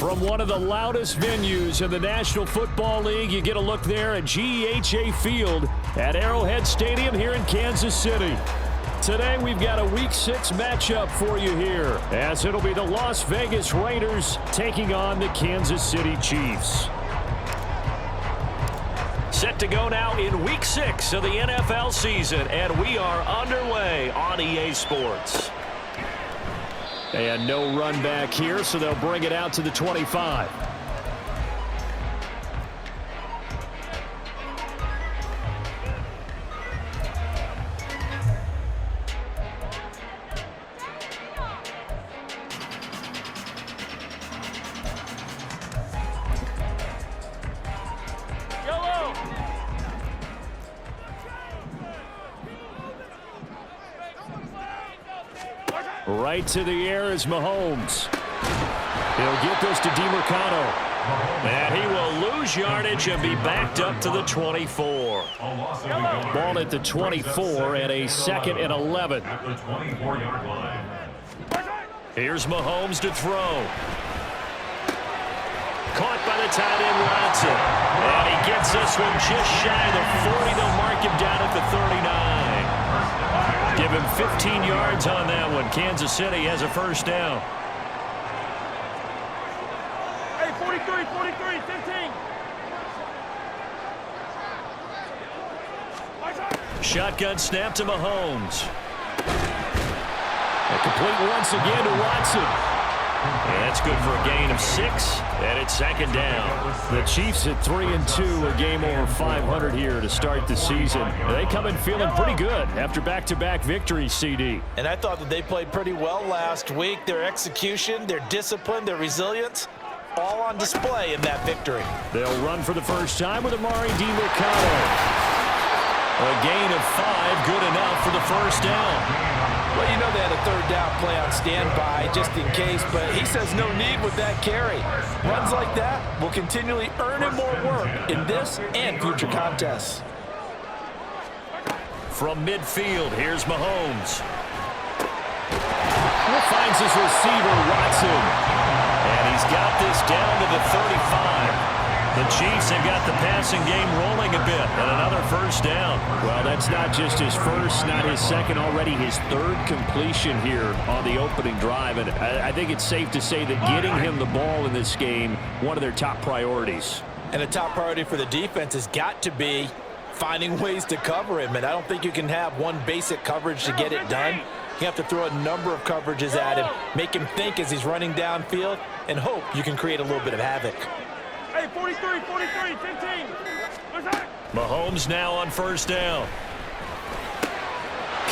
From one of the loudest venues in the National Football League, you get a look there at GEHA Field at Arrowhead Stadium here in Kansas City. Today we've got a Week 6 matchup for you here, as it'll be the Las Vegas Raiders taking on the Kansas City Chiefs. Set to go now in Week 6 of the NFL season, and we are underway on EA Sports. And no run back here, so they'll bring it out to the 25. Right to the air is Mahomes. He'll get this to DeMarcano. And he will lose yardage and be backed up to the 24. Ball at the 24 and a 2nd and 11. Here's Mahomes to throw. Caught by the tight end Watson. And he gets this one just shy of the 40. They'll mark him down at the 39. Give him 15 yards on that one. Kansas City has a first down. Hey, 43, 15. Shotgun snap to Mahomes. A complete once again to Watson. And that's good for a gain of 6, and it's 2nd down. The Chiefs at 3-2, a game over 500 here to start the season. And they come in feeling pretty good after back-to-back victories, CD. And I thought that they played pretty well last week. Their execution, their discipline, their resilience, all on display in that victory. They'll run for the first time with Amari DiMercado. A gain of 5, good enough for the first down. Well, you know they had a 3rd down play on standby just in case, but he says no need with that carry. Runs like that will continually earn him more work in this and future contests. From midfield, here's Mahomes. Finds his receiver, Watson. And he's got this down to the 35. The Chiefs have got the passing game rolling a bit, and another first down. Well, that's not just his first, not his second, already his 3rd completion here on the opening drive. And I think it's safe to say that getting him the ball in this game, one of their top priorities. And a top priority for the defense has got to be finding ways to cover him. And I don't think you can have one basic coverage to get it done. You have to throw a number of coverages at him, make him think as he's running downfield, and hope you can create a little bit of havoc. Hey, 43, 15. Mahomes now on first down.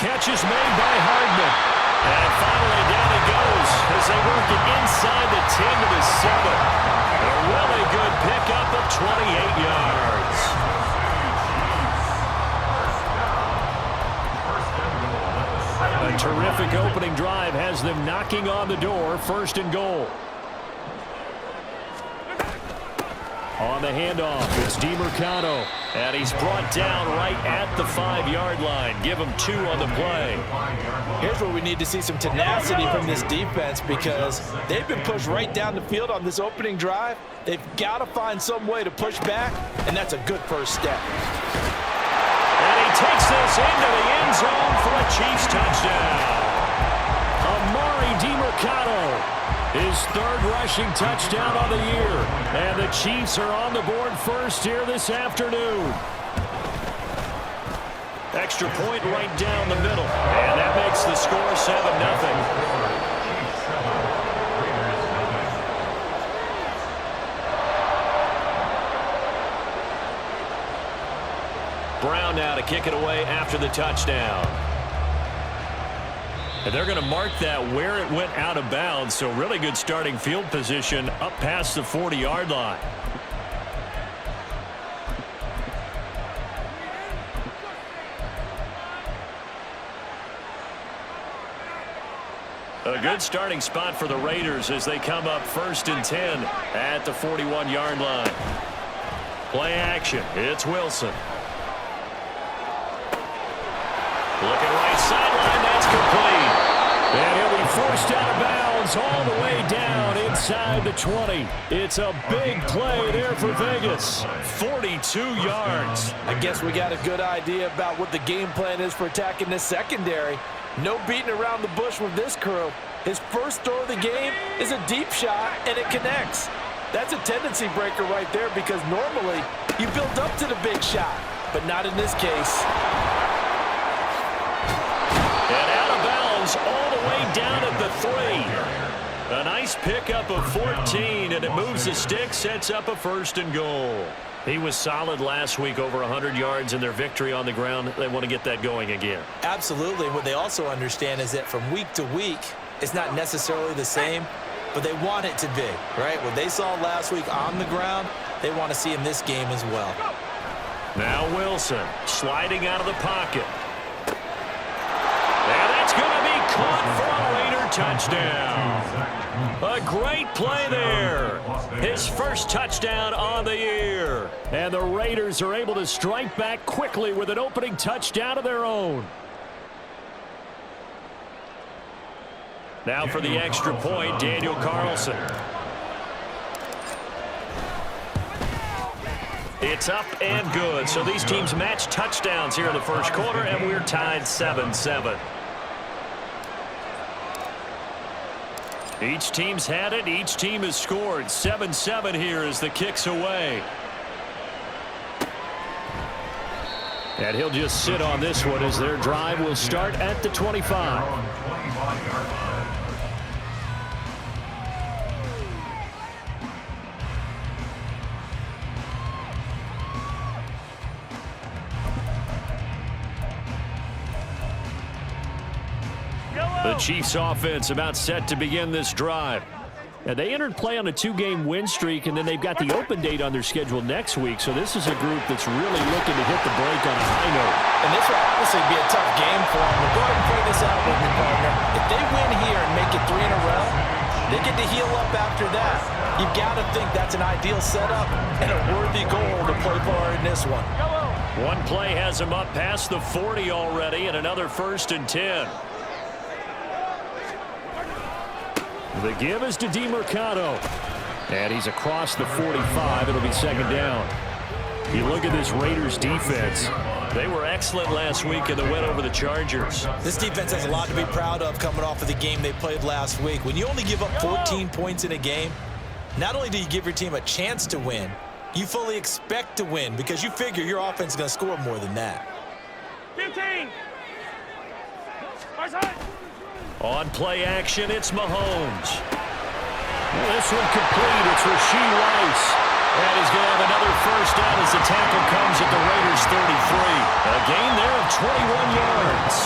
Catch is made by Hardman. And finally down he goes as they work it inside the 10 to the 7. A really good pickup of 28 yards. A terrific opening drive has them knocking on the door, 1st and goal. On the handoff, it's DeMarcano, and he's brought down right at the 5-yard line. Give him 2 on the play. Here's where we need to see some tenacity from this defense because they've been pushed right down the field on this opening drive. They've got to find some way to push back, and that's a good first step. And he takes this into the end zone for a Chiefs touchdown. Amari DeMarcano. His 3rd rushing touchdown of the year. And the Chiefs are on the board first here this afternoon. Extra point right down the middle. And that makes the score 7-0. Brown now to kick it away after the touchdown. And they're going to mark that where it went out of bounds, so really good starting field position up past the 40-yard line. A good starting spot for the Raiders as they come up 1st and 10 at the 41-yard line. Play action. It's Wilson. Looking right sideline. That's complete. And he'll be forced out of bounds all the way down inside inside the 20. It's a big play there for Vegas. 42 yards. I guess we got a good idea about what the game plan is for attacking this secondary. No beating around the bush with this crew. His first throw of the game is a deep shot, and it connects. That's a tendency breaker right there because normally you build up to the big shot, but not in this case. And out of bounds all the way down at the 3. A nice pickup of 14, and it moves the stick, sets up a 1st and goal. He was solid last week, over 100 yards in their victory on the ground. They want to get that going again. Absolutely. What they also understand is that from week to week, it's not necessarily the same, but they want it to be, right? What they saw last week on the ground, they want to see in this game as well. Now Wilson sliding out of the pocket. And that's going to be caught for a Raider touchdown. A great play there. His first touchdown on the year. And the Raiders are able to strike back quickly with an opening touchdown of their own. Now for the extra point, Daniel Carlson. It's up and good. So these teams match touchdowns here in the first quarter, and we're tied 7-7. Each team's had it. Each team has scored. 7-7 here as the kick's away. And he'll just sit on this one as their drive will start at the 25. The Chiefs offense about set to begin this drive. And they entered play on a 2-game win streak, and then they've got the open date on their schedule next week. So this is a group that's really looking to hit the break on a high note. And this will obviously be a tough game for them. But go ahead and play this out with me, partner. If they win here and make it 3 in a row, they get to heal up after that. You've got to think that's an ideal setup and a worthy goal to play for in this one. One play has him up past the 40 already, and another 1st and 10. The give is to DeMercado. And he's across the 45. It'll be 2nd down. You look at this Raiders defense. They were excellent last week in the win over the Chargers. This defense has a lot to be proud of coming off of the game they played last week. When you only give up 14 points in a game, not only do you give your team a chance to win, you fully expect to win because you figure your offense is going to score more than that. 15. On play action, it's Mahomes. This one complete. It's Rashee Rice. And he's going to have another 1st down as the tackle comes at the Raiders' 33. A gain there of 21 yards.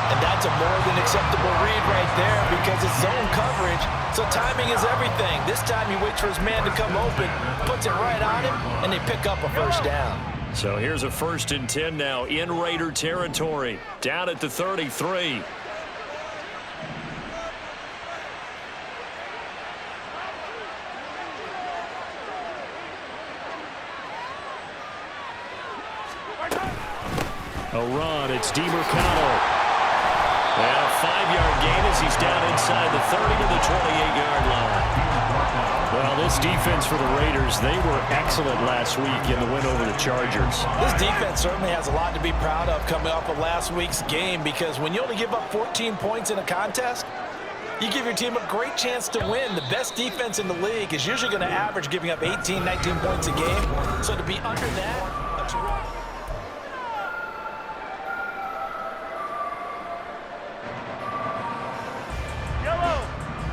And that's a more than acceptable read right there because it's zone coverage, so timing is everything. This time he waits for his man to come open, puts it right on him, and they pick up a 1st down. So here's a 1st and 10 now in Raider territory. Down at the 33. A run, it's DeMercado. And a 5-yard gain as he's down inside the 30 to the 28-yard line. Well, this defense for the Raiders, they were excellent last week in the win over the Chargers. This defense certainly has a lot to be proud of coming off of last week's game because when you only give up 14 points in a contest, you give your team a great chance to win. The best defense in the league is usually going to average giving up 18, 19 points a game. So to be under that, a terrific.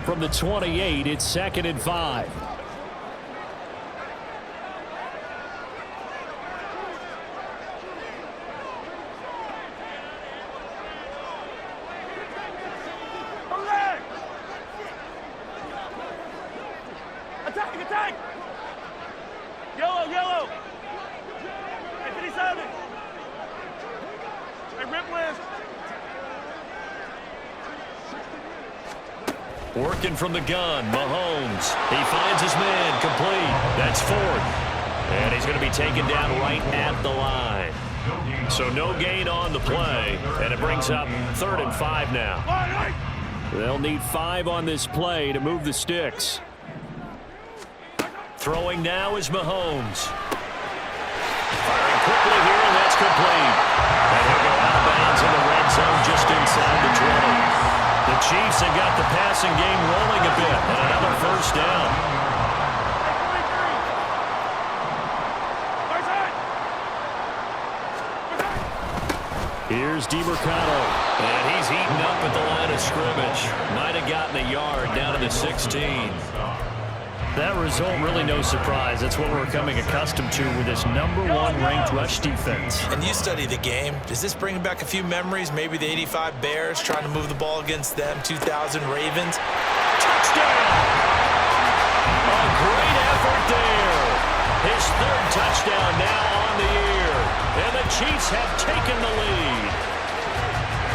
From the 28, it's 2nd and 5. Attack! Yellow! Hey, 57! Hey, rip list! Working from the gun, Mahomes. He finds his man, complete. That's 4th. And he's going to be taken down right at the line. So no gain on the play, and it brings up 3rd and 5 now. They'll need 5 on this play to move the sticks. Throwing now is Mahomes. Firing quickly here, and that's complete. And he'll go out of bounds in the red zone just inside the 20. The Chiefs have got the passing game rolling a bit, and another first down. Here's DiMercado, and he's eaten up at the line of scrimmage. Might have gotten a yard down to the 16. That result, really no surprise. That's what we're becoming accustomed to with this #1 ranked rush defense. And you study the game. Does this bring back a few memories? Maybe the 85 Bears trying to move the ball against them, 2000 Ravens. Touchdown! A great effort there. His 3rd touchdown now on the year. And the Chiefs have taken the lead.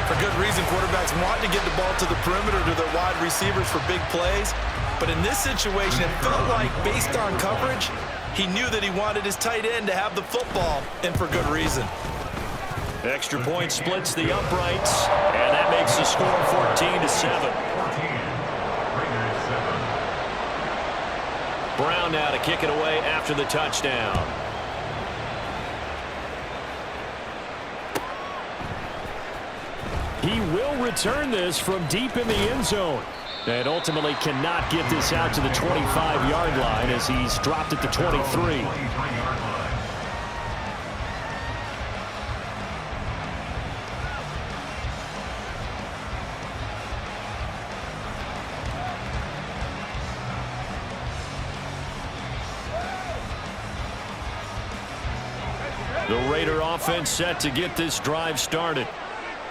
For good reason, quarterbacks want to get the ball to the perimeter to their wide receivers for big plays. But in this situation, it felt like, based on coverage, he knew that he wanted his tight end to have the football, and for good reason. Extra point splits the uprights, and that makes the score 14-7. Brown now to kick it away after the touchdown. He will return this from deep in the end zone. And ultimately cannot get this out to the 25-yard line as he's dropped at the 23. The Raider offense set to get this drive started.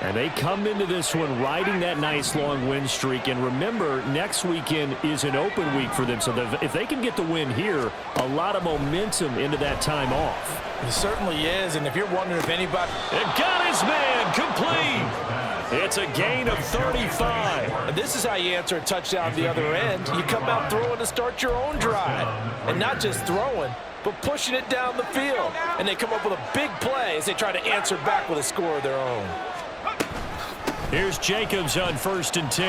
And they come into this one riding that nice long win streak. And remember, next weekend is an open week for them. So if they can get the win here, a lot of momentum into that time off. It certainly is. And if you're wondering if anybody... It got his man complete. It's a gain of 35. And this is how you answer a touchdown at the other end. You come out throwing to start your own drive. And not just throwing, but pushing it down the field. And they come up with a big play as they try to answer back with a score of their own. Here's Jacobs on 1st and 10.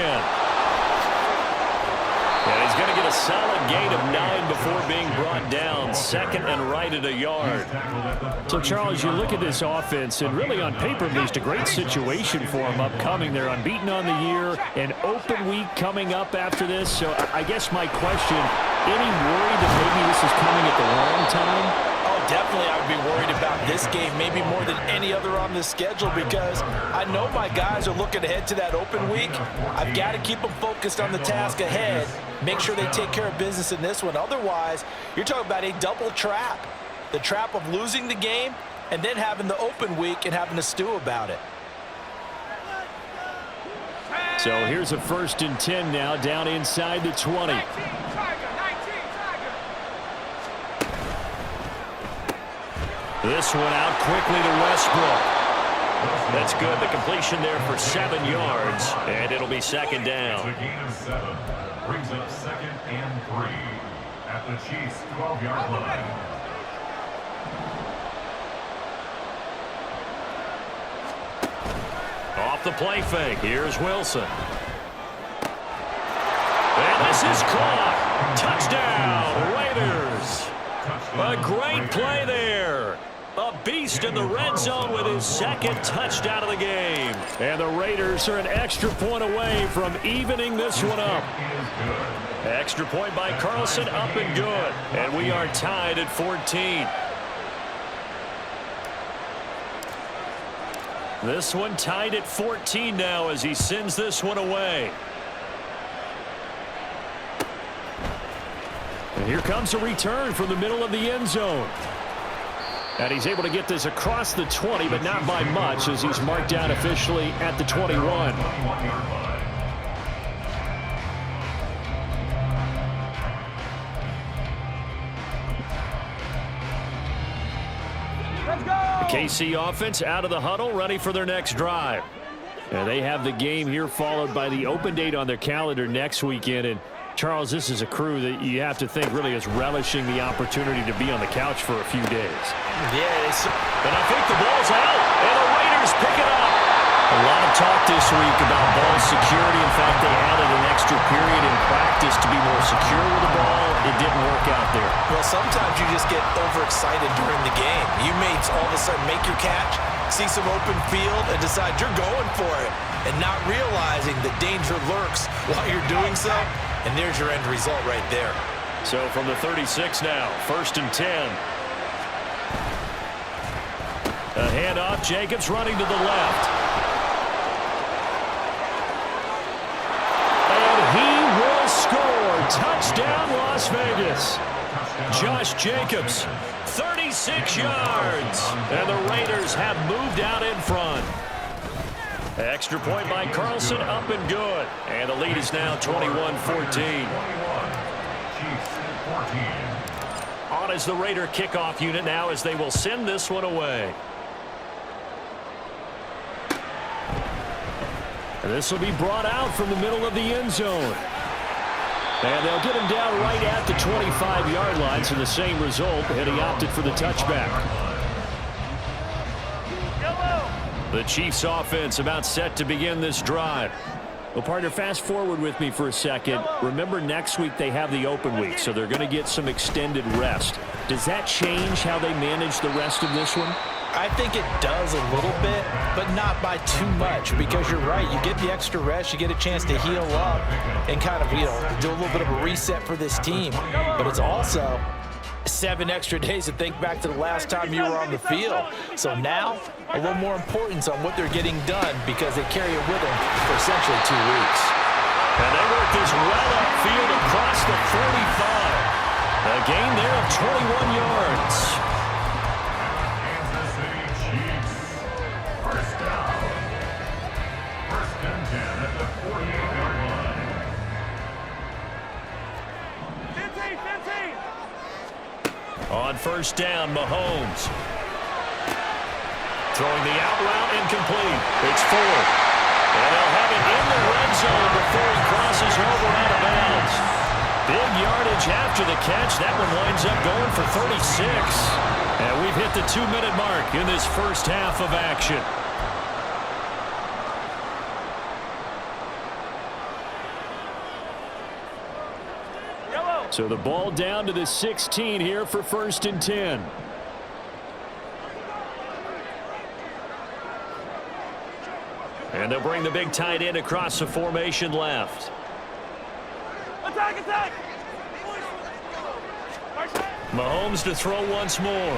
And he's going to get a solid gain of 9 before being brought down. 2nd and right at a yard. So, Charles, you look at this offense, and really on paper, at least, a great situation for them upcoming. They're unbeaten on the year, an open week coming up after this. So, I guess my question, any worry that maybe this is coming at the wrong time? Definitely, I would be worried about this game maybe more than any other on the schedule because I know my guys are looking ahead to that open week. I've got to keep them focused on the task ahead, make sure they take care of business in this one. Otherwise, you're talking about a double trap. The trap of losing the game and then having the open week and having to stew about it. So here's a 1st and 10 now down inside the 20. This one out quickly to Westbrook. That's good. The completion there for 7 yards, and it'll be 2nd down. It's a gain of 7. Brings up 2nd and 3 at the Chiefs' 12-yard line. Off the play fake. Here's Wilson. And this is caught. Touchdown, Raiders. A great play there. A beast in the red zone with his 2nd touchdown of the game. And the Raiders are an extra point away from evening this one up. Extra point by Carlson, up and good. And we are tied at 14. This one tied at 14 now as he sends this one away. And here comes a return from the middle of the end zone. And he's able to get this across the 20, but not by much as he's marked down officially at the 21. The KC offense out of the huddle, ready for their next drive. And they have the game here followed by the open date on their calendar next weekend. And Charles, this is a crew that you have to think really is relishing the opportunity to be on the couch for a few days. Yes. And I think the ball's out, and the Raiders pick it up. A lot of talk this week about ball security. In fact, they added an extra period in practice to be more secure with the ball. It didn't work out there. Well, sometimes you just get overexcited during the game. You may all of a sudden make your catch, see some open field, and decide you're going for it, and not realizing the danger lurks while you're doing so, and there's your end result right there. So from the 36 now, 1st and 10. A handoff, Jacobs running to the left. And he will score. Touchdown, Las Vegas. Josh Jacobs, 36 yards. And the Raiders have moved out in front. Extra point by Carlson, up and good. And the lead is now 21-14. On is the Raider kickoff unit now as they will send this one away. And this will be brought out from the middle of the end zone. And they'll get him down right at the 25-yard line, so the same result, and he opted for the touchback. The Chiefs offense about set to begin this drive. Well, partner, fast forward with me for a second. Remember, next week they have the open week, so they're going to get some extended rest. Does that change how they manage the rest of this one? I think it does a little bit, but not by too much, because you're right. You get the extra rest, you get a chance to heal up and kind of, do a little bit of a reset for this team. But it's also 7 extra days to think back to the last time you were on the field. So now, a little more importance on what they're getting done because they carry it with them for essentially 2 weeks. And they work this well upfield across the 45. A gain there of 21 yards. Kansas City Chiefs. First down. 1st and 10 at the 48-yard line. 15. On 1st down, Mahomes. Throwing the out route incomplete. It's Ford. And they'll have it in the red zone before he crosses over out of bounds. Big yardage after the catch. That one winds up going for 36. And we've hit the 2-minute mark in this first half of action. So the ball down to the 16 here for 1st and 10. And they'll bring the big tight end across the formation left. Attack, attack! Mahomes to throw once more.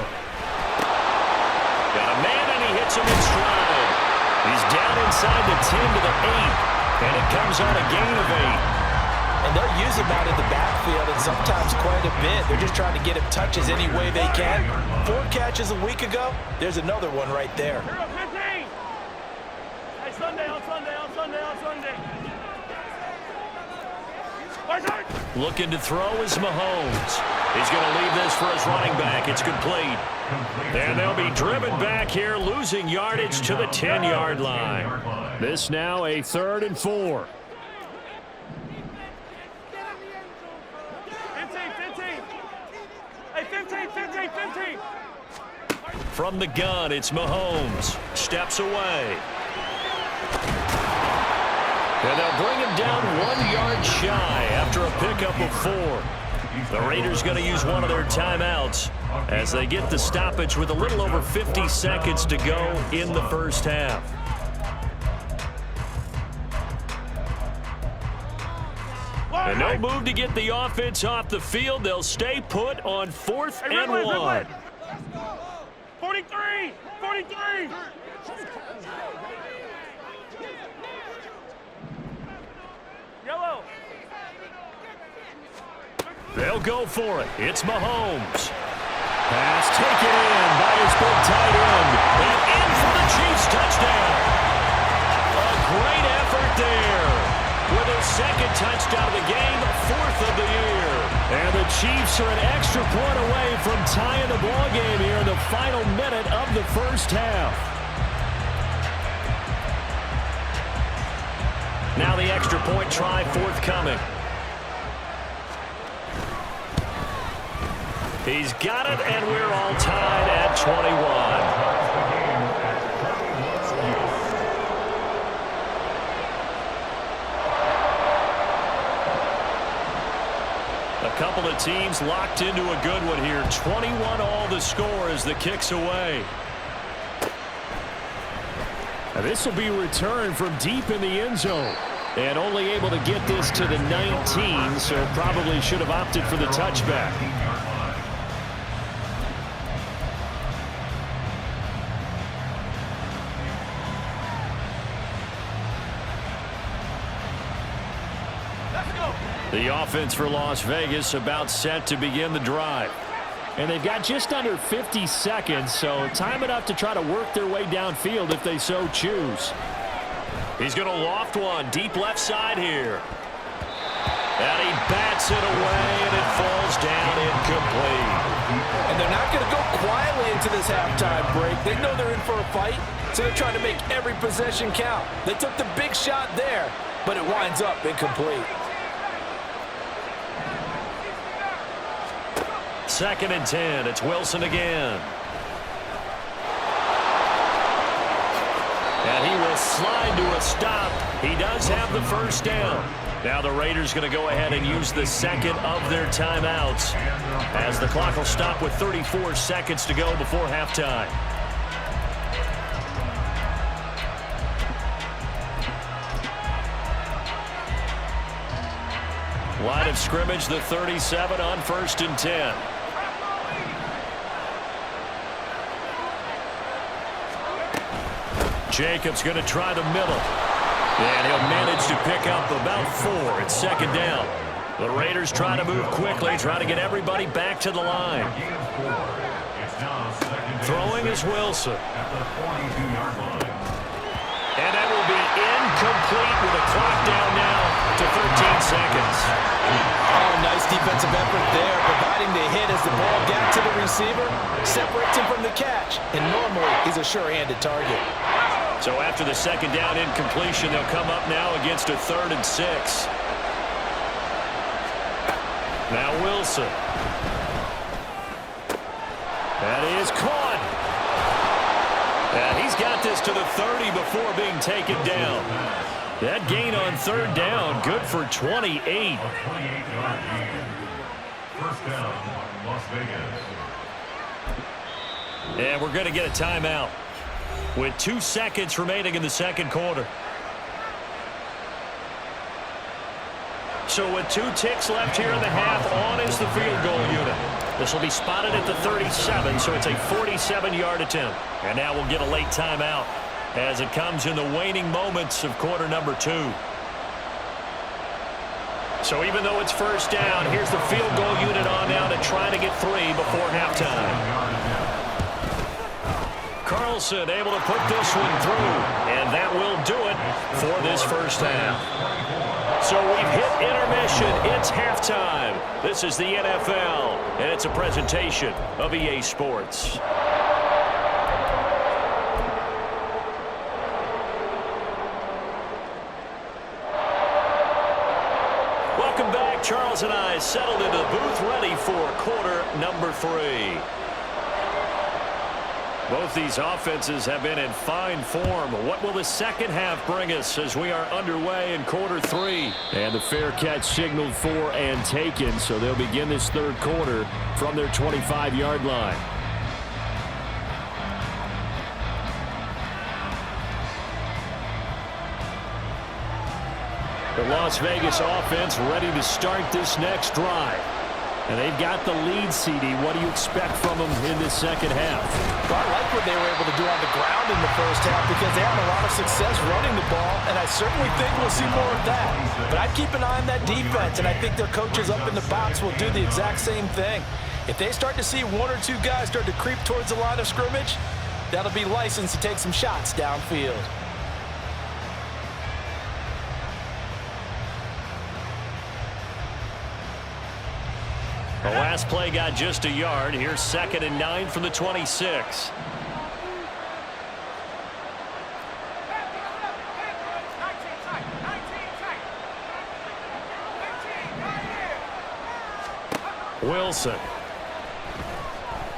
Got a man and he hits him in stride. He's down inside the 10 to the 8. And it comes on a gain of 8. And they'll use him out in the backfield, and sometimes quite a bit. They're just trying to get him touches any way they can. 4 catches a week ago. There's another one right there. 15. Hey, Sunday, on Sunday, on Sunday, on Sunday. Looking to throw is Mahomes. He's going to leave this for his running back. It's complete. And they'll be driven back here, losing yardage to the 10-yard line. This now a 3rd and 4. 15. From the gun, it's Mahomes. Steps away. And they'll bring him down 1 yard shy after a pickup of 4. The Raiders going to use one of their timeouts as they get the stoppage with a little over 50 seconds to go in the first half. And no move to get the offense off the field. They'll stay put on 4th and 1. 43. Yellow. They'll go for it. It's Mahomes. Pass taken in by his big tight end. And in for the Chiefs touchdown. A great effort there. With his 2nd touchdown of the game, 4th of the year. And the Chiefs are an extra point away from tying the ball game here in the final minute of the first half. Now the extra point try forthcoming. He's got it, and we're all tied at 21. A couple of teams locked into a good one here. 21 all the score as the kick's away. Now this will be returned from deep in the end zone. And only able to get this to the 19, so probably should have opted for the touchback. The offense for Las Vegas about set to begin the drive. And they've got just under 50 seconds, so time enough to try to work their way downfield if they so choose. He's going to loft one deep left side here. And he bats it away, and it falls down incomplete. And they're not going to go quietly into this halftime break. They know they're in for a fight, so they're trying to make every possession count. They took the big shot there, but it winds up incomplete. 2nd and 10. It's Wilson again. And he will slide to a stop. He does have the first down. Now the Raiders going to go ahead and use the second of their timeouts as the clock will stop with 34 seconds to go before halftime. Line of scrimmage, the 37 on 1st and 10. Jacobs going to try the middle. And he'll manage to pick up about 4. It's 2nd down. The Raiders try to move quickly, try to get everybody back to the line. Throwing is Wilson. And that will be incomplete with a clock down now to 13 seconds. Oh, nice defensive effort there, providing the hit as the ball got to the receiver, separates him from the catch, and normally he's a sure-handed target. So after the 2nd down incompletion, they'll come up now against a 3rd and 6. Now Wilson. That is caught. And he's got this to the 30 before being taken down. That gain on 3rd down, good for 28. 28-yard gain. First down, Las Vegas. And we're going to get a timeout with 2 seconds remaining in the 2nd quarter. So with 2 ticks left here in the half, on is the field goal unit. This will be spotted at the 37, so it's a 47-yard attempt. And now we'll get a late timeout as it comes in the waning moments of quarter number 2. So even though it's 1st down, here's the field goal unit on now to try to get 3 before halftime. Carlson able to put this one through, and that will do it for this 1st half. So we've hit intermission. It's halftime. This is the NFL, and it's a presentation of EA Sports. Welcome back. Charles and I settled into the booth ready for quarter number 3. Both these offenses have been in fine form. What will the 2nd half bring us as we are underway in quarter 3? And the fair catch signaled for and taken, so they'll begin this 3rd quarter from their 25-yard line. The Las Vegas offense ready to start this next drive. And they've got the lead, CD. What do you expect from them in this 2nd half? Well, I like what they were able to do on the ground in the 1st half because they had a lot of success running the ball, and I certainly think we'll see more of that. But I'd keep an eye on that defense, and I think their coaches up in the box will do the exact same thing. If they start to see 1 or 2 guys start to creep towards the line of scrimmage, that'll be licensed to take some shots downfield. The last play got just a yard. Here's 2nd and 9 from the 26. Wilson.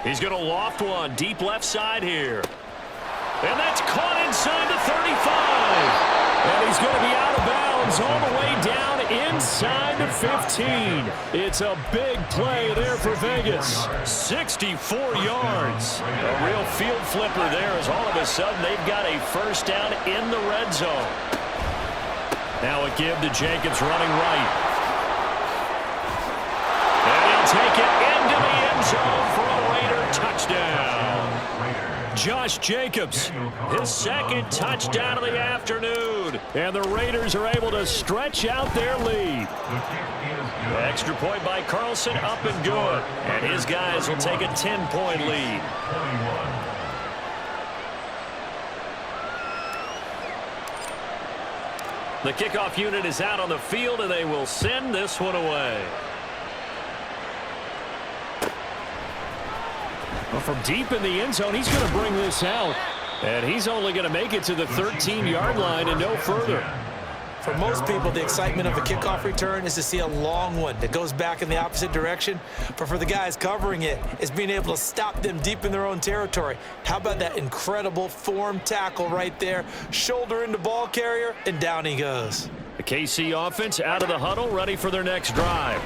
He's going to loft one deep left side here. And that's caught inside the 35. And he's going to be out of bounds Mahomes all the way down inside the 15. It's a big play there for Vegas. 64 yards. A real field flipper there as all of a sudden they've got a first down in the red zone. Now a give to Jacobs running right. And he'll take it into the end zone for a Raider touchdown. Josh Jacobs, his second touchdown of the afternoon. And the Raiders are able to stretch out their lead. Extra point by Carlson, up and good. And his guys will take a 10-point lead. The kickoff unit is out on the field, and they will send this one away. Well, from deep in the end zone, he's going to bring this out. And he's only going to make it to the 13-yard line and no further. For most people, the excitement of a kickoff return is to see a long one that goes back in the opposite direction. But for the guys covering it, it's being able to stop them deep in their own territory. How about that incredible form tackle right there? Shoulder into ball carrier, and down he goes. The KC offense out of the huddle, ready for their next drive.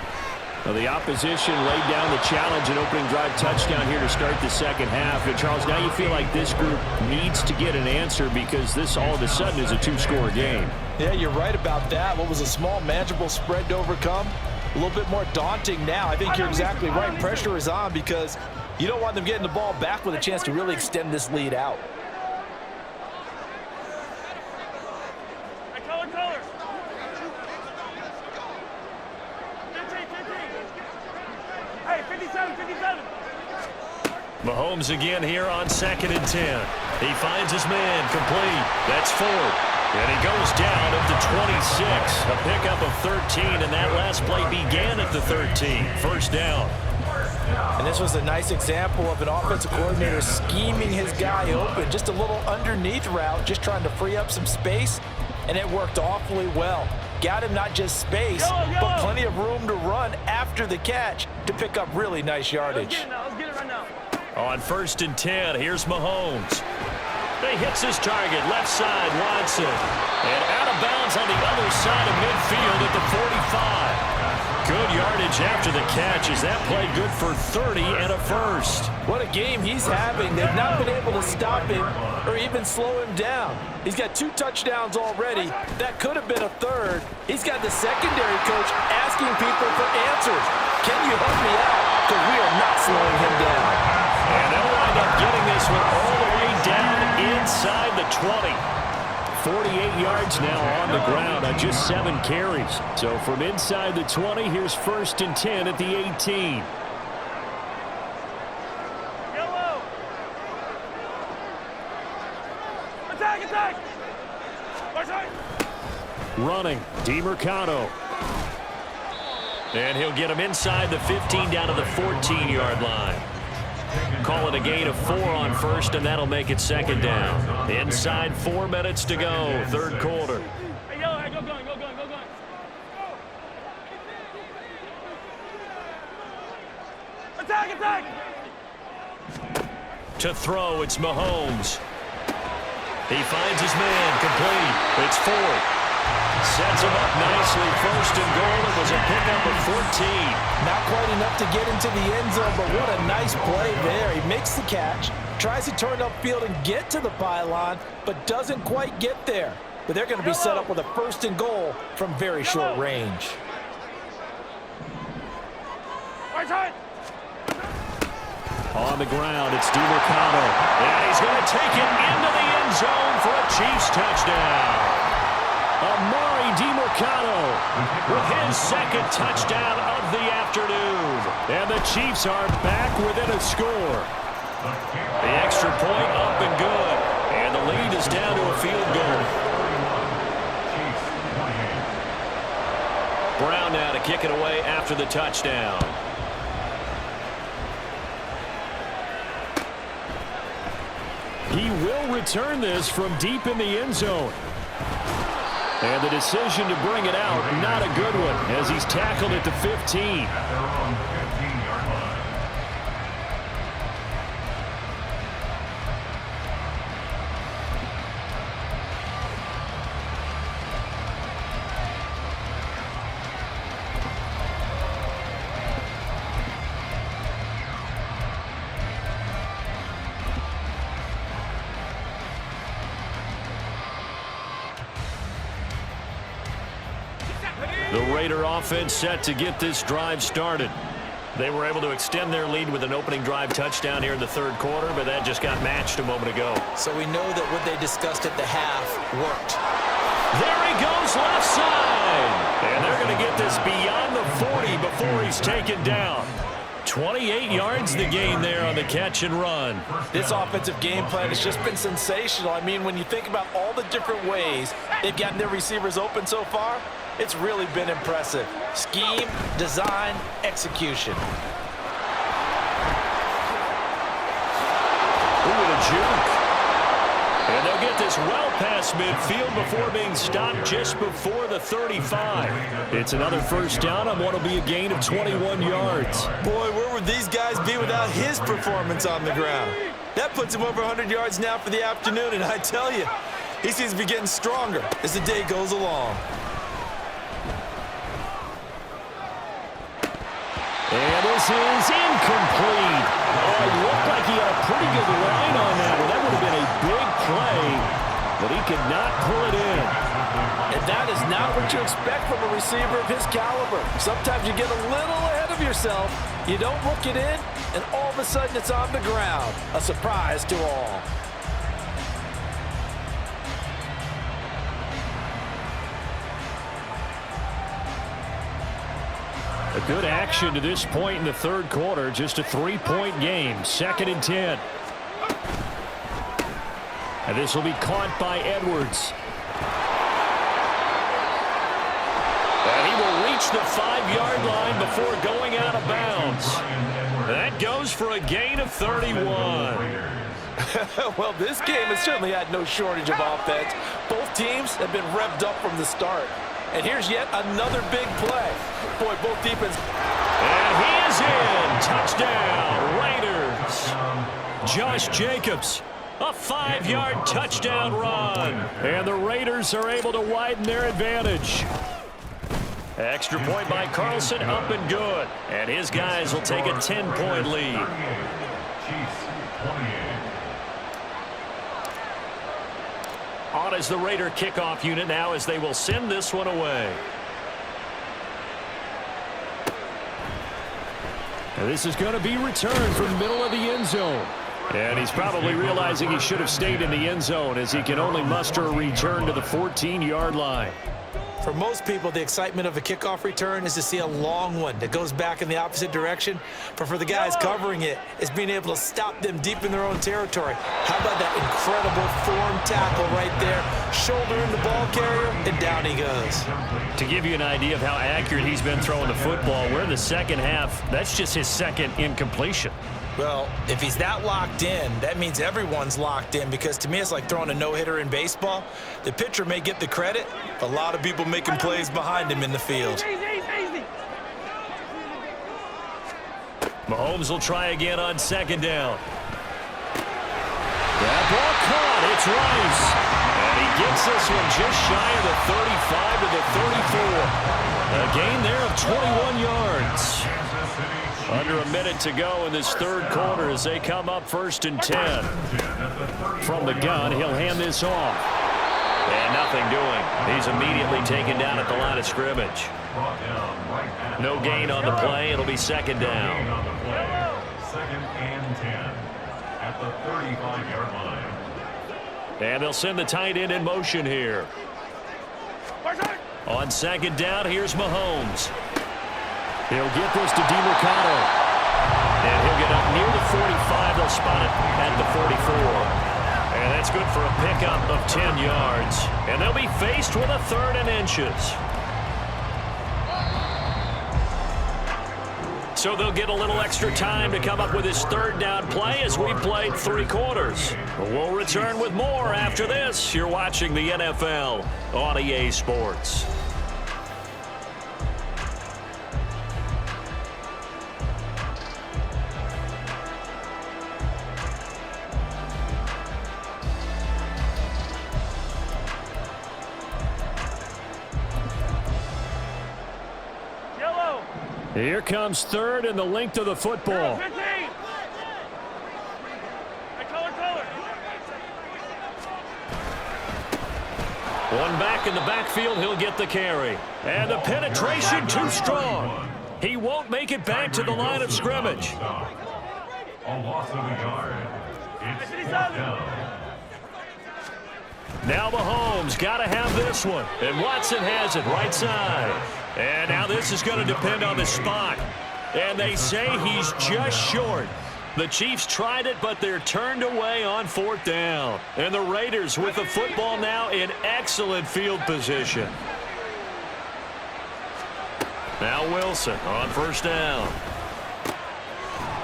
Well, the opposition laid down the challenge and opening drive touchdown here to start the second half. But Charles, now you feel like this group needs to get an answer because this all of a sudden is a two-score game. Yeah, you're right about that. What was a small, manageable spread to overcome? A little bit more daunting now. I think you're exactly right. Pressure is on because you don't want them getting the ball back with a chance to really extend this lead out. Color. Hey, 57. Mahomes again here on 2nd and 10. He finds his man complete. That's Ford. And he goes down at the 26. A pickup of 13, and that last play began at the 13. First down. And this was a nice example of an offensive coordinator scheming his guy open. Just a little underneath route, just trying to free up some space, and it worked awfully well. Got him not just space, but plenty of room to run after the catch to pick up really nice yardage. Let's get it right now. On 1st and 10, here's Mahomes. He hits his target, left side, Watson. And out of bounds on the other side of midfield at the 45. Good yardage after the catch as that play good for 30 and a first. What a game he's having. They've not been able to stop him or even slow him down. He's got 2 touchdowns already. That could have been a third. He's got the secondary coach asking people for answers. Can you help me out? Because we are not slowing him down. And they'll wind up getting this one all the way down inside the 20. 48 yards now on the ground on just 7 carries. So from inside the 20, here's 1st and 10 at the 18. Yellow. Attack. Right side. Running, DeMercado. And he'll get him inside the 15 down to the 14-yard line. Call it a gain of 4 on 1st, and that'll make it 2nd down. Inside 4 minutes to go, 3rd quarter. Hey, yellow, hey, go going. Attack. To throw, it's Mahomes. He finds his man, complete. It's Ford. Sets him up nicely, 1st and goal. It was a pickup of 14. Not quite enough to get into the end zone, but what a nice play there. He makes the catch, tries to turn upfield and get to the pylon, but doesn't quite get there. But they're going to be set up with a 1st and goal from very short range. Right side. On the ground, it's DeMercado. And he's going to take it into the end zone for a Chiefs touchdown. Amari DeMercado With his 2nd touchdown of the afternoon. and the Chiefs are back within a score. The extra point up and good. And the lead is down to a field goal. Brown now to kick it away after the touchdown. He will return this from deep in the end zone. And the decision to bring it out, not a good one, as he's tackled at the 15. At their own 15-yard line. Raider offense set to get this drive started. They were able to extend their lead with an opening drive touchdown here in the third quarter, but that just got matched a moment ago. So we know that what they discussed at the half worked. There he goes left side. And they're going to get this beyond the 40 before he's taken down. 28 yards the gain there on the catch and run. This offensive game plan has just been sensational. I mean, when you think about all the different ways they've gotten their receivers open so far, it's really been impressive. Scheme, design, execution. Ooh, a juke. And they'll get this well past midfield before being stopped just before the 35. It's another first down on what will be a gain of 21 yards. Boy, where would these guys be without his performance on the ground? That puts him over 100 yards now for the afternoon, and I tell you, he seems to be getting stronger as the day goes along. And this is incomplete. Oh, it looked like he had a pretty good line on that one. That would have been a big play, but he could not pull it in. And that is not what you expect from a receiver of his caliber. Sometimes you get a little ahead of yourself, you don't look it in, and all of a sudden it's on the ground. A surprise to all. A good action to this point in the third quarter. Just a 3-point game. 2nd and 10. And this will be caught by Edwards. And he will reach the 5-yard line before going out of bounds. That goes for a gain of 31. Well, this game has certainly had no shortage of offense. Both teams have been revved up from the start. And here's yet another big play. Boy, both defense. And he is in. Touchdown, Raiders. Josh Jacobs, a 5-yard touchdown run. And the Raiders are able to widen their advantage. Extra point by Carlson, up and good. And his guys will take a 10-point lead. On as the Raider kickoff unit now as they will send this one away. And this is going to be returned from the middle of the end zone. And he's probably realizing he should have stayed in the end zone as he can only muster a return to the 14-yard line. For most people, the excitement of a kickoff return is to see a long one that goes back in the opposite direction. But for the guys covering it, it's being able to stop them deep in their own territory. How about that incredible form tackle right there? Shoulder in the ball carrier, and down he goes. To give you an idea of how accurate he's been throwing the football, we're in the second half. That's just his second incompletion. Well, if he's that locked in, that means everyone's locked in, because to me it's like throwing a no-hitter in baseball. The pitcher may get the credit, but a lot of people making plays behind him in the field. Mahomes will try again on 2nd down. That ball caught. It's Rice. And he gets this one just shy of the 35 to the 34. A gain there of 21 yards. Under a minute to go in this third quarter as they come up 1st and 10. From the gun, he'll hand this off. And nothing doing. He's immediately taken down at the line of scrimmage. No gain on the play. It'll be 2nd down. 2nd and 10 at the 35-yard line. And they'll send the tight end in motion here. On 2nd down, here's Mahomes. He'll get this to DeMarcado. And he'll get up near the 45. They'll spot it at the 44. And that's good for a pickup of 10 yards. And they'll be faced with a 3rd and inches. So they'll get a little extra time to come up with his 3rd down play as we played 3 quarters. We'll return with more after this. You're watching the NFL on EA Sports. Here comes 3rd and the length of the football. One back in the backfield, he'll get the carry. And the penetration too strong. He won't make it back to the line of scrimmage. A loss of a yard. It's fourth down. Now Mahomes got to have this one. And Watson has it right side. And now this is going to depend on the spot. And they say he's just short. The Chiefs tried it, but they're turned away on fourth down. And the Raiders with the football now in excellent field position. Now Wilson on first down.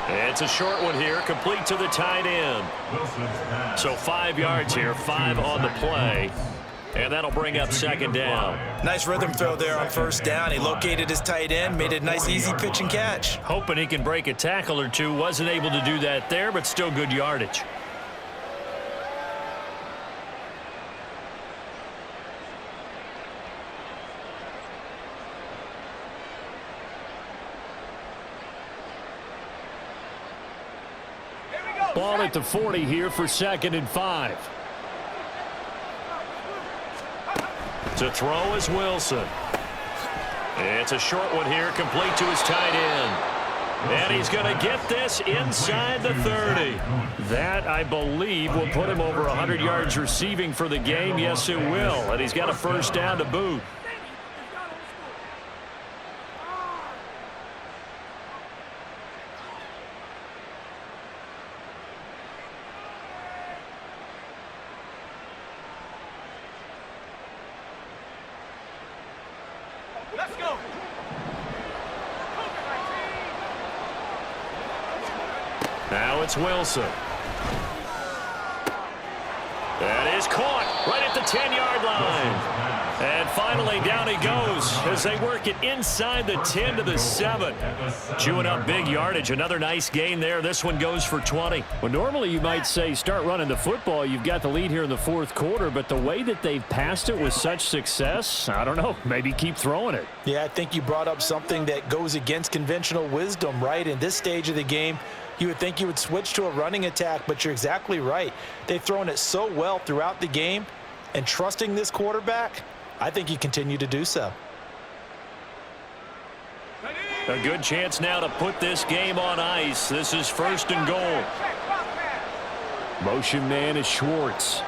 It's a short one here, complete to the tight end. So 5 yards here, 5 on the play. And that'll bring up second down. Nice rhythm throw there on first down. He located his tight end, made it a nice easy pitch and catch. Hoping he can break a tackle or two. Wasn't able to do that there, but still good yardage. Ball at the 40 here for 2nd and 5. To throw is Wilson. It's a short one here, complete to his tight end. And he's going to get this inside the 30. That, I believe, will put him over 100 yards receiving for the game. Yes, it will. And he's got a first down to boot. Let's go. Now it's Wilson. That is caught right at the 10-yard line. And finally down he goes as they work it inside the 10 to the 7. Chewing up big yardage. Another nice gain there. This one goes for 20. Well, normally you might say start running the football. You've got the lead here in the fourth quarter, but the way that they've passed it with such success, I don't know, maybe keep throwing it. Yeah, I think you brought up something that goes against conventional wisdom, right? In this stage of the game, you would think you would switch to a running attack, but you're exactly right. They've thrown it so well throughout the game, and trusting this quarterback, I think you continue to do so. A good chance now to put this game on ice. This is 1st and goal. Motion man is Schwartz.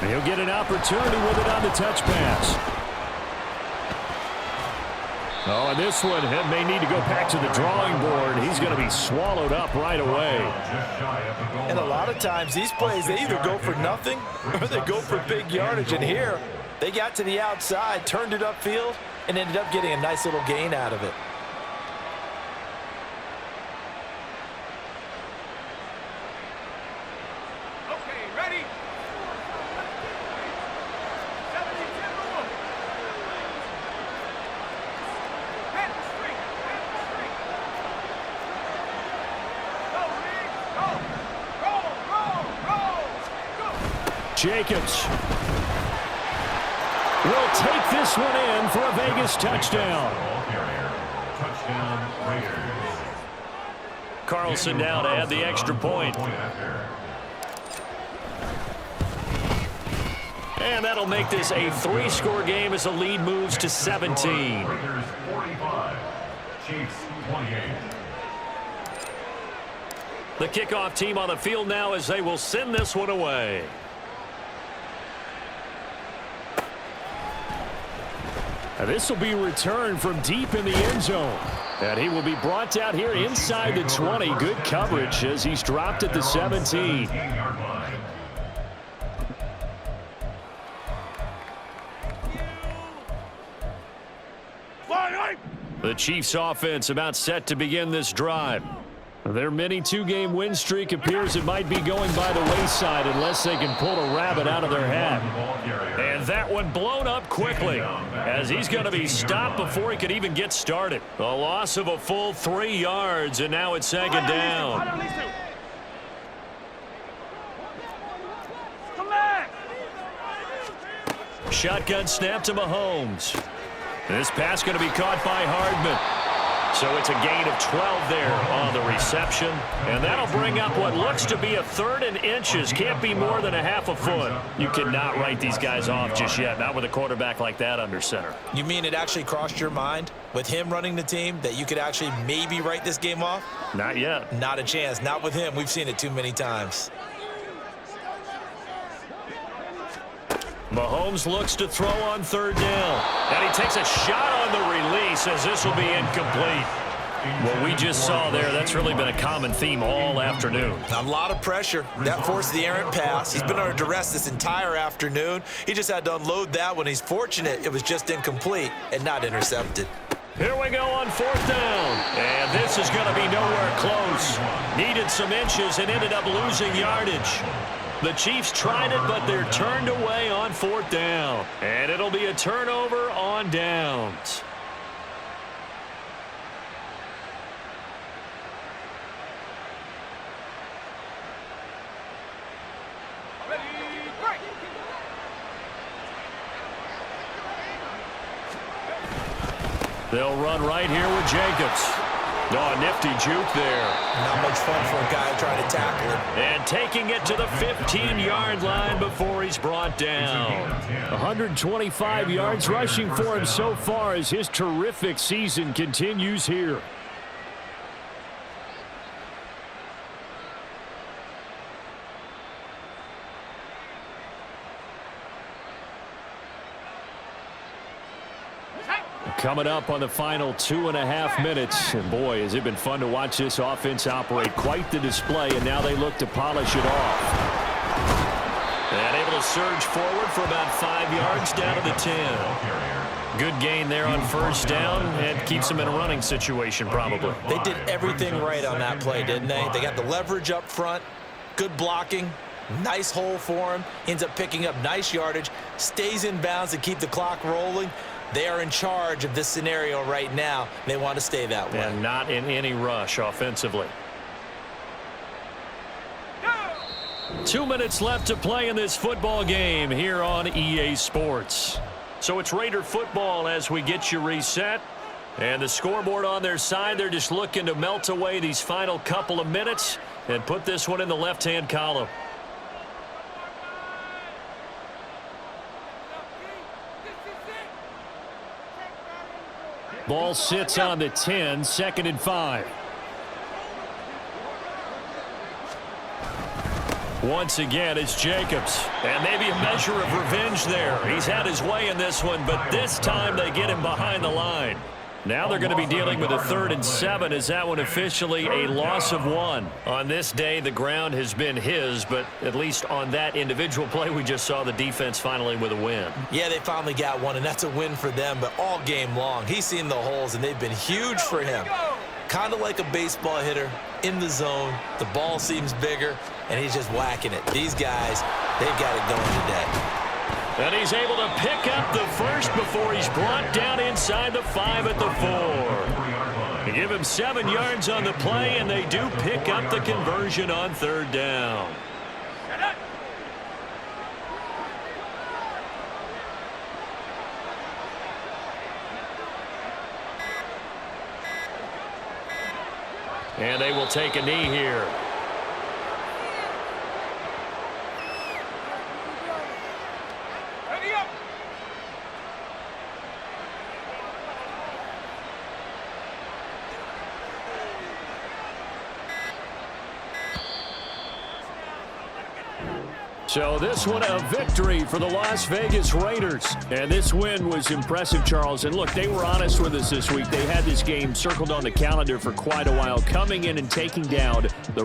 And he'll get an opportunity with it on the touch pass. Oh, and this one may need to go back to the drawing board. He's going to be swallowed up right away. And a lot of times these plays, they either go for nothing or they go for big yardage. And here, they got to the outside, turned it upfield, and ended up getting a nice little gain out of it. Okay, ready? 70 Timberwolves. Hit the street. Hit the street. Go, Reed. Go. Roll. Go. Jacobs will take this one in for a Vegas touchdown. Touchdown Raiders. Carlson now to add the extra point. And that'll make this a 3-score game as the lead moves to 17. Raiders 45, Chiefs 28. The kickoff team on the field now as they will send this one away. Now this will be returned from deep in the end zone. And he will be brought out here inside the 20. Good coverage as he's dropped at the 17. The Chiefs offense about set to begin this drive. Their mini 2-game win streak appears it might be going by the wayside unless they can pull a rabbit out of their hat. And that one blown up quickly as he's going to be stopped before he could even get started. A loss of a full 3 yards, and now it's 2nd down. Come back. Shotgun snap to Mahomes. This pass going to be caught by Hardman. So it's a gain of 12 there on the reception. And that'll bring up what looks to be a 3rd and inches. Can't be more than a half a foot. You cannot write these guys off just yet, not with a quarterback like that under center. You mean it actually crossed your mind with him running the team that you could actually maybe write this game off? Not yet. Not a chance. Not with him. We've seen it too many times. Mahomes looks to throw on 3rd down. And he takes a shot on the release as this will be incomplete. What we just saw there, that's really been a common theme all afternoon. A lot of pressure. That forced the errant pass. He's been under duress this entire afternoon. He just had to unload that one. He's fortunate it was just incomplete and not intercepted. Here we go on 4th down. And this is going to be nowhere close. Needed some inches and ended up losing yardage. The Chiefs tried it, but they're turned away on 4th down. And it'll be a turnover on downs. Ready, break. They'll run right here with Jacobs. Oh, nifty juke there. Not much fun for a guy trying to tackle him. And taking it to the 15-yard line before he's brought down. 125 yards rushing for him so far as his terrific season continues here. Coming up on the final 2.5 minutes. And boy, has it been fun to watch this offense operate. Quite the display, and now they look to polish it off. And able to surge forward for about 5 yards down to the 10. Good gain there on 1st down, and keeps them in a running situation probably. They did everything right on that play, didn't they? They got the leverage up front, good blocking, nice hole for him, ends up picking up nice yardage, stays in bounds to keep the clock rolling. They are in charge of this scenario right now. They want to stay that way. And not in any rush offensively. 2 minutes left to play in this football game here on EA Sports. So it's Raider football as we get you reset. And the scoreboard on their side, they're just looking to melt away these final couple of minutes and put this one in the left-hand column. Ball sits on the 10, 2nd and 5. Once again, it's Jacobs. And maybe a measure of revenge there. He's had his way in this one, but this time they get him behind the line. Now they're going to be dealing with a 3rd and 7. Is that one officially a loss of 1? On this day, the ground has been his, but at least on that individual play, we just saw the defense finally with a win. Yeah, they finally got one, and that's a win for them, but all game long, he's seen the holes, and they've been huge for him. Kind of like a baseball hitter in the zone. The ball seems bigger, and he's just whacking it. These guys, they've got it going today. And he's able to pick up the first before he's brought down inside the 5 at the 4. They give him 7 yards on the play, and they do pick up the conversion on 3rd down. And they will take a knee here. Ready up. So this one a victory for the Las Vegas Raiders. And this win was impressive, Charles. And look, they were honest with us this week. They had this game circled on the calendar for quite a while, coming in and taking down the